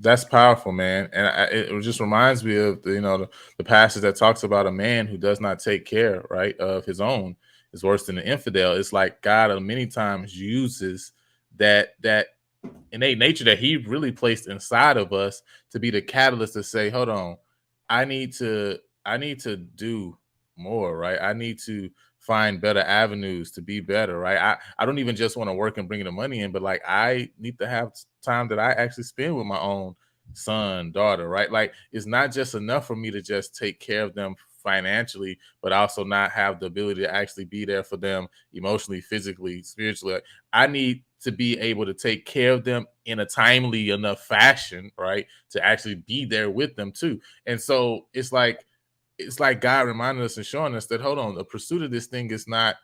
That's powerful, man. And it just reminds me of the passage that talks about a man who does not take care, right, of his own is worse than the infidel. It's like God many times uses that innate nature that He really placed inside of us to be the catalyst to say, "Hold on, I need to I need to do more, right? I need to find better avenues to be better, right? I don't even just want to work and bring the money in, but like I need to have time that I actually spend with my own son, daughter, right? Like it's not just enough for me to just take care of them financially, but also not have the ability to actually be there for them emotionally, physically, spiritually. Like, I need to be able to take care of them in a timely enough fashion, right? To actually be there with them too. And so it's like God reminding us and showing us that hold on, the pursuit of this thing is not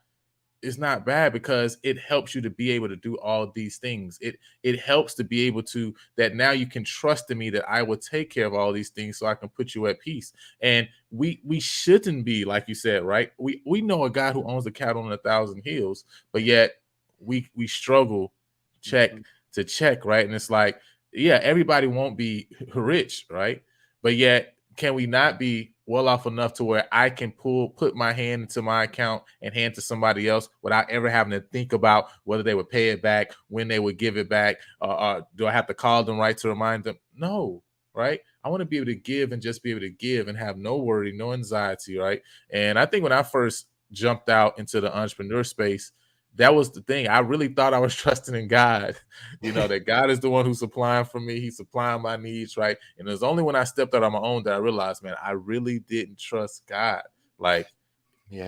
bad because it helps you to be able to do all these things. It helps to be able to that now you can trust in me that I will take care of all these things so I can put you at peace. And we shouldn't be like you said, right? We know a God who owns the cattle on 1,000 hills, but yet we struggle check Mhm. to check, right? And it's like, yeah, everybody won't be rich, right? But yet, can we not be well off enough to where I can put my hand into my account and hand to somebody else without ever having to think about whether they would pay it back, when they would give it back, or do I have to call them right to remind them? No, right? I want to be able to give and just be able to give and have no worry, no anxiety, right? And I think when I first jumped out into the entrepreneur space, that was the thing. I really thought I was trusting in God, that God is the one who's supplying for me. He's supplying my needs, right? And it was only when I stepped out on my own that I realized, man, I really didn't trust God. Like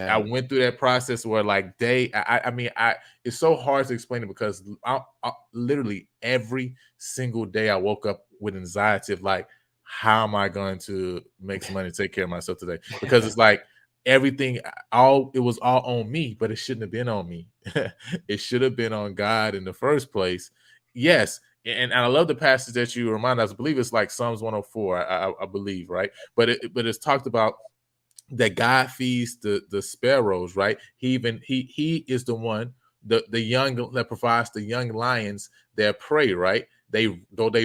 I Yeah. went through that process where like I mean, it's so hard to explain it because literally every single day I woke up with anxiety of like, how am I going to make some money to take care of myself today? Because it's like everything, all it was all on me, but it shouldn't have been on me. It should have been on God in the first place. Yes. And I love the passage that you remind us. I believe it's like Psalms 104, I believe, right? But it's talked about that God feeds the sparrows, right? He is the one, the young that provides the young lions their prey, right? They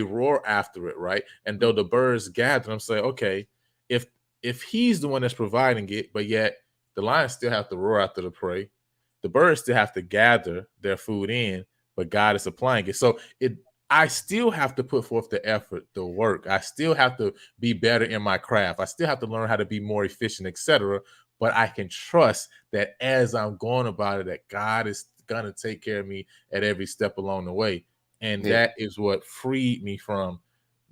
roar after it, right? And though the birds gather, I'm saying, okay, if if he's the one that's providing it, but yet the lions still have to roar after the prey, the birds still have to gather their food in, but God is supplying it. So I still have to put forth the effort, the work. I still have to be better in my craft. I still have to learn how to be more efficient, etc. But I can trust that as I'm going about it, that God is gonna take care of me at every step along the way. And Yeah. that is what freed me from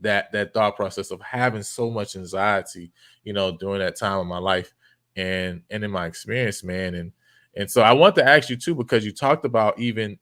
that thought process of having so much anxiety, during that time of my life and in my experience, man. And so I want to ask you too, because you talked about even,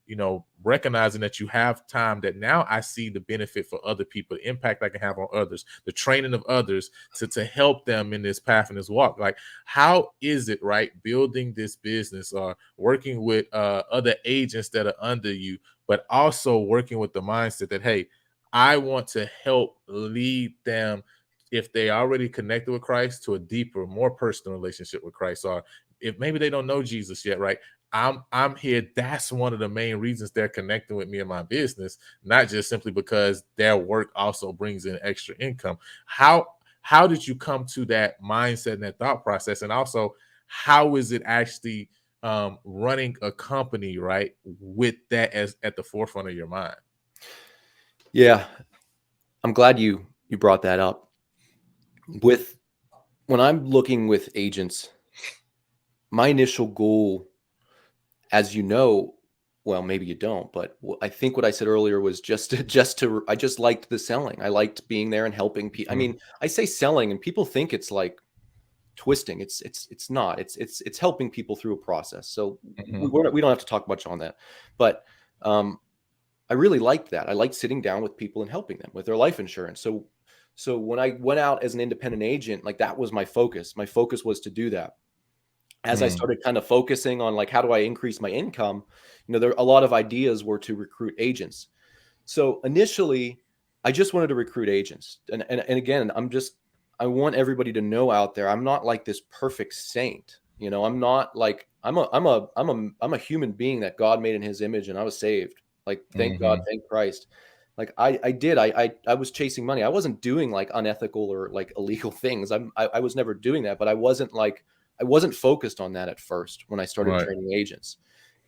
recognizing that you have time that now I see the benefit for other people, the impact I can have on others, the training of others to help them in this path and this walk. Like, how is it, right? Building this business or working with other agents that are under you, but also working with the mindset that, hey, I want to help lead them if they already connected with Christ to a deeper, more personal relationship with Christ, or if maybe they don't know Jesus yet, right? I'm here. That's one of the main reasons they're connecting with me in my business, not just simply because their work also brings in extra income. How did you come to that mindset and that thought process? And also, how is it actually running a company, right, with that as at the forefront of your mind? Yeah. I'm glad you brought that up. With when I'm looking with agents, my initial goal, as you know, well, maybe you don't, but I think what I said earlier was I just liked the selling. I liked being there and helping people. I Mhm, mean, I say selling and people think it's like twisting. It's not. It's helping people through a process. So mhm, we don't have to talk much on that. But um I really liked that. I liked sitting down with people and helping them with their life insurance. So when I went out as an independent agent, like that was my focus. My focus was to do that. As I mm, started kind of focusing on like how do I increase my income, there a lot of ideas were to recruit agents. So initially, I just wanted to recruit agents. And again, I want everybody to know out there, I'm not like this perfect saint. I'm not like I'm a human being that God made in his image and I was saved. Like thank God, mhm, thank Christ. Like I was chasing money. I wasn't doing like unethical or like illegal things. I was never doing that, but I wasn't focused on that at first when I started Right. training agents.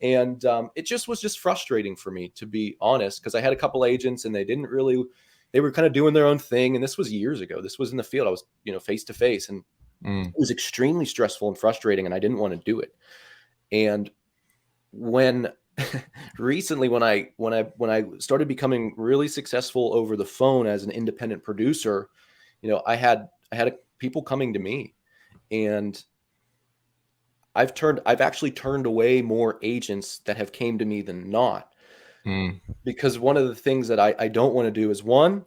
And it just was just frustrating for me, to be honest, because I had a couple agents and they were kind of doing their own thing. And this was years ago. This was in the field. I was, face to face, and Mm. it was extremely stressful and frustrating, and I didn't want to do it. And when recently, when I started becoming really successful over the phone as an independent producer, I had people coming to me, and I've actually turned away more agents that have came to me than not, Mm. because one of the things that I don't want to do is, one,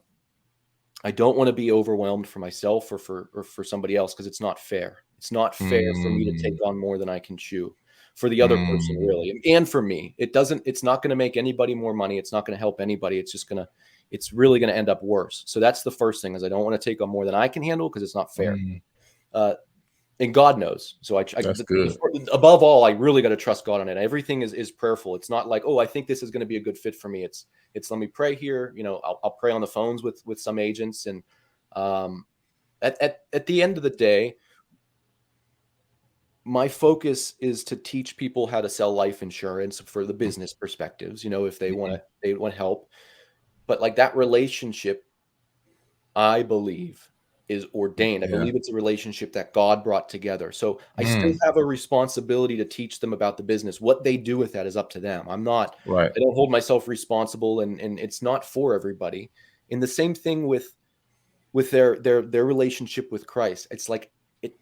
I don't want to be overwhelmed for myself or for somebody else, because it's not fair. It's not fair for me to take Mm. on more than I can chew, for the other person, Mm. really, and for me. It's not going to make anybody more money. It's not going to help anybody. It's really going to end up worse. So that's the first thing, is I don't want to take on more than I can handle, because it's not fair. Mm. Uh, and God knows. So That's good. above all, I really got to trust God on it. Everything is prayerful. It's not like, oh, I think this is going to be a good fit for me. It's let me pray here. I'll pray on the phones with some agents, and um, at the end of the day, my focus is to teach people how to sell life insurance for the business perspectives. If Mhm. they want help, but like that relationship, I believe, is ordained. I Yeah. believe it's a relationship that God brought together. So I still Mm. have a responsibility to teach them about the business. What they do with that is up to them. Right. I don't hold myself responsible, and it's not for everybody. And the same thing with their relationship with Christ. It's like it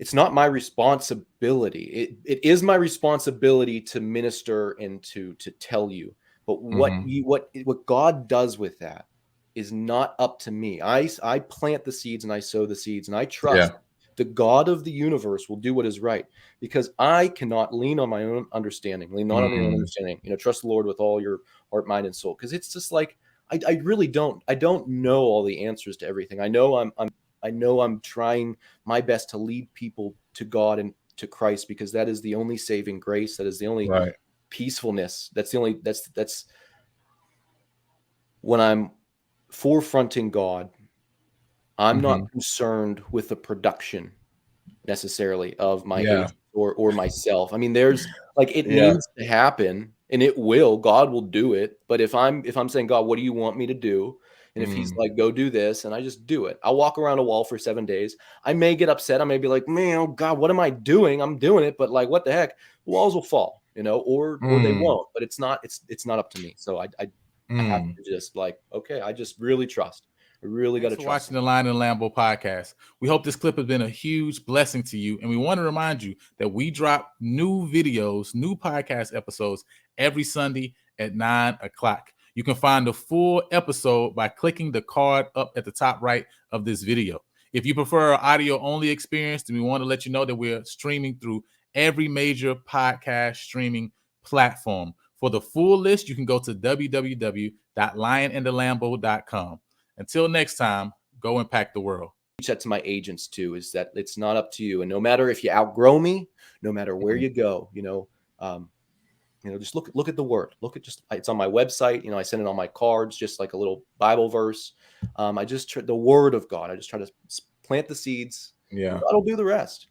it's not my responsibility. It is my responsibility to minister and to tell you. But Mhm. what God does with that is not up to me. I plant the seeds and I sow the seeds, and I trust Yeah. the God of the universe will do what is right, because I cannot lean on my own understanding, lean not on your own Mm. understanding. Trust the Lord with all your heart, mind, and soul. Because it's just like I really don't. I don't know all the answers to everything. I know I'm trying my best to lead people to God and to Christ, because that is the only saving grace. That is the only Right. peacefulness. That's when I'm forefronting God. I'm not Mhm. concerned with the production necessarily of my Yeah. agent or myself. I mean, there's like, it Yeah. needs to happen, and it will. God will do it. But if I'm saying, God, what do you want me to do? And if he's Mm. like, go do this, and I just do it. I'll walk around a wall for 7 days. I may get upset. I may be like, man, oh God, what am I doing? I'm doing it, but like, what the heck? The walls will fall, or they Mm. won't. But it's not up to me. So I have Mm. to just like, okay, I just really trust. I really got Thanks to for trust watching him. the Lion and Lambo podcast. We hope this clip has been a huge blessing to you. And we want to remind you that we drop new videos, new podcast episodes every Sunday at 9 o'clock. You can find the full episode by clicking the card up at the top right of this video. If you prefer an audio only experience, then we want to let you know that we're streaming through every major podcast streaming platform. For the full list, you can go to www.lionandthelambo.com. Until next time, go impact the world. Teach that to my agents too, is that it's not up to you. And no matter if you outgrow me, no matter where Mhm. you go, um, just look at the word. Look at just it's on my website. I send it on my cards, just like a little Bible verse. I just the word of God. I just try to plant the seeds, and Yeah. God will do the rest.